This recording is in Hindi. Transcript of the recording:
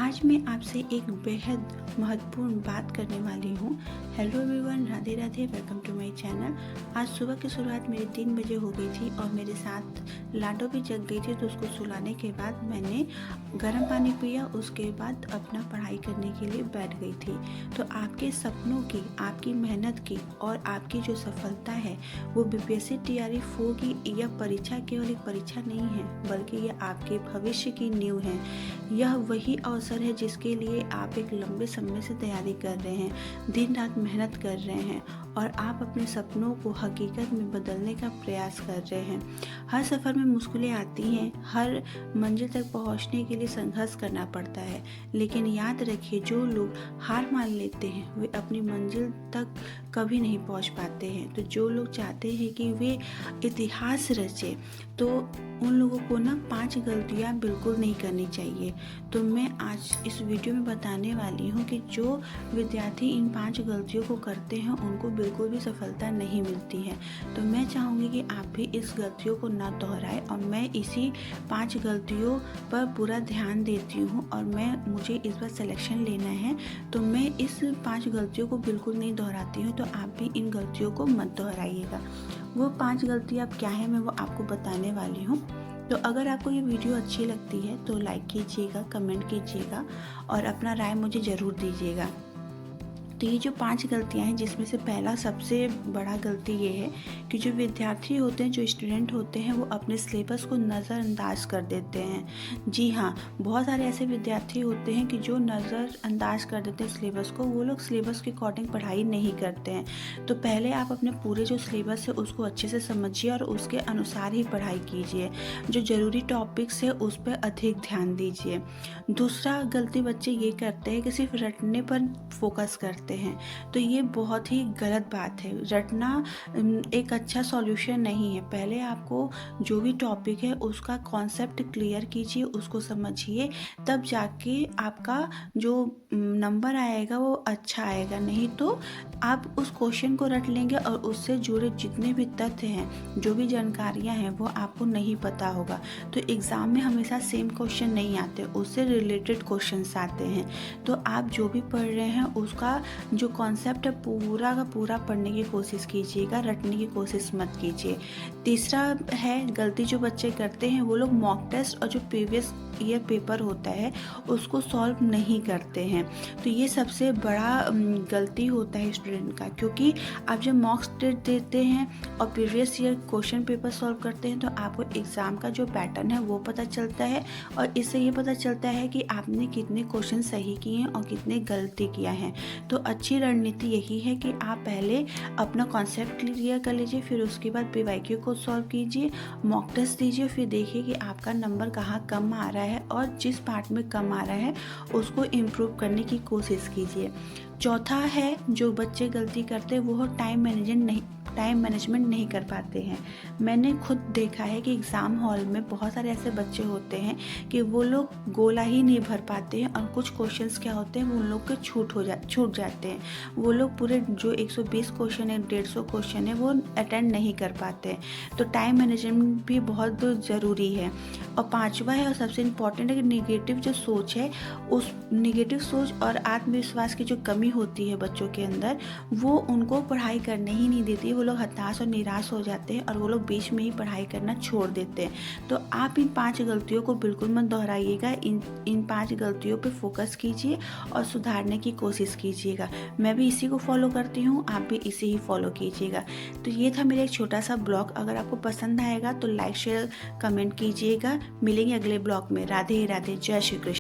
आज मैं आपसे एक बेहद महत्वपूर्ण बात करने वाली हूँ। Hello everyone, Radhe Radhe, welcome to my channel. आज सुबह की शुरुआत मेरी 3 बजे हो गई थी और मेरे साथ लाडो भी जग गई थी, तो उसको सुलाने के बाद मैंने गर्म पानी पिया। उसके बाद अपना पढ़ाई करने के लिए बैठ गई थी। तो आपके सपनों की, आपकी मेहनत की और आपकी जो सफलता है वो बीपीएससी तैयारी होगी, यह परीक्षा केवल एक परीक्षा नहीं है, बल्कि यह आपके भविष्य की नींव है। यह वही अवसर है जिसके लिए आप एक लंबे समय से तैयारी कर रहे हैं, दिन रात मेहनत कर रहे हैं और आप अपने सपनों को हकीकत में बदलने का प्रयास कर रहे हैं। हर सफ़र में मुश्किलें आती हैं, हर मंजिल तक पहुंचने के लिए संघर्ष करना पड़ता है, लेकिन याद रखिए, जो लोग हार मान लेते हैं वे अपनी मंजिल तक कभी नहीं पहुंच पाते हैं। तो जो लोग चाहते हैं कि वे इतिहास रचे, तो उन लोगों को ना 5 गलतियां बिल्कुल नहीं करनी चाहिए। तो मैं आज इस वीडियो में बताने वाली हूं कि जो विद्यार्थी इन 5 गलतियों को करते हैं उनको बिल्कुल भी सफलता नहीं मिलती है। तो मैं चाहूँगी कि आप भी इस गलतियों को ना दोहराएं और मैं इसी 5 गलतियों पर पूरा ध्यान देती हूँ और मुझे इस बार सिलेक्शन लेना है, तो मैं इस 5 गलतियों को बिल्कुल नहीं दोहराती हूँ। तो आप भी इन गलतियों को मत दोहराइएगा। वो 5 गलतियाँ अब क्या है मैं वो आपको बताने वाली हूँ। तो अगर आपको ये वीडियो अच्छी लगती है तो लाइक कीजिएगा, कमेंट कीजिएगा और अपना राय मुझे ज़रूर दीजिएगा। तो ये जो 5 गलतियाँ हैं, जिसमें से पहला सबसे बड़ा गलती ये है कि जो विद्यार्थी होते हैं, जो स्टूडेंट होते हैं, वो अपने सिलेबस को नज़रअंदाज कर देते हैं। जी हाँ, बहुत सारे ऐसे विद्यार्थी होते हैं कि जो नज़रअंदाज कर देते हैं सिलेबस को। वो लोग सिलेबस के अकॉर्डिंग पढ़ाई नहीं करते हैं। तो पहले आप अपने पूरे जो सिलेबस है उसको अच्छे से समझिए और उसके अनुसार ही पढ़ाई कीजिए। जो ज़रूरी टॉपिक्स है उस पर अधिक ध्यान दीजिए। दूसरा गलती बच्चे ये करते हैं कि सिर्फ रटने पर फोकस करते हैं। तो ये बहुत ही गलत बात है। रटना एक अच्छा सॉल्यूशन नहीं है। पहले आपको जो भी टॉपिक है उसका कॉन्सेप्ट क्लियर कीजिए, उसको समझिए, तब जाके आपका जो नंबर आएगा वो अच्छा आएगा। नहीं तो आप उस क्वेश्चन को रट लेंगे और उससे जुड़े जितने भी तथ्य हैं, जो भी जानकारियां हैं, वो आपको नहीं पता होगा। तो एग्ज़ाम में हमेशा सेम क्वेश्चन नहीं आते, उससे रिलेटेड क्वेश्चंस आते हैं। तो आप जो भी पढ़ रहे हैं उसका जो कॉन्सेप्ट है पूरा का पूरा पढ़ने की कोशिश कीजिएगा, रटने की कोशिश मत कीजिए। तीसरा है गलती जो बच्चे करते हैं, वो लोग मॉक टेस्ट और जो प्रीवियस ईयर पेपर होता है उसको सॉल्व नहीं करते हैं। तो ये सबसे बड़ा गलती होता है स्टूडेंट का, क्योंकि आप जब मॉक टेस्ट देते हैं और previous year question paper solve करते हैं तो आपको एग्ज़ाम का जो पैटर्न है वो पता चलता है और इससे ये पता चलता है कि आपने कितने क्वेश्चन सही किए हैं और कितने गलती किया है। तो अच्छी रणनीति यही है कि आप पहले अपना कॉन्सेप्ट क्लियर कर लीजिए, फिर उसके बाद पीवाईक्यू को सॉल्व कीजिए, मॉक टेस्ट दीजिए, फिर देखिए कि आपका नंबर कहाँ कम आ रहा है और जिस पार्ट में कम आ रहा है उसको इम्प्रूव करने की कोशिश कीजिए। चौथा है जो बच्चे गलती करते हैं वो टाइम मैनेजमेंट नहीं कर पाते हैं। मैंने खुद देखा है कि एग्ज़ाम हॉल में बहुत सारे ऐसे बच्चे होते हैं कि वो लोग गोला ही नहीं भर पाते हैं और कुछ क्वेश्चंस क्या होते हैं वो उन लोग के छूट जाते हैं। वो लोग पूरे जो 120 क्वेश्चन है, 150 क्वेश्चन है, वो अटेंड नहीं कर पाते हैं। तो टाइम मैनेजमेंट भी बहुत ज़रूरी है। और पांचवा है और सबसे इम्पॉर्टेंट है कि निगेटिव जो सोच है, उस निगेटिव सोच और आत्मविश्वास की जो कमी होती है बच्चों के अंदर, वो उनको पढ़ाई करने ही नहीं देती। वो लोग हताश और निराश हो जाते हैं और वो लोग बीच में ही पढ़ाई करना छोड़ देते हैं। तो आप इन 5 गलतियों को बिल्कुल मत दोहराइएगा। इन 5 गलतियों पे फोकस कीजिए और सुधारने की कोशिश कीजिएगा। मैं भी इसी को फॉलो करती हूँ, आप भी इसे ही फॉलो कीजिएगा। तो ये था मेरा एक छोटा सा ब्लॉग। अगर आपको पसंद आएगा तो लाइक शेयर कमेंट कीजिएगा। मिलेंगे अगले ब्लॉग में। राधे राधे, जय श्री कृष्ण।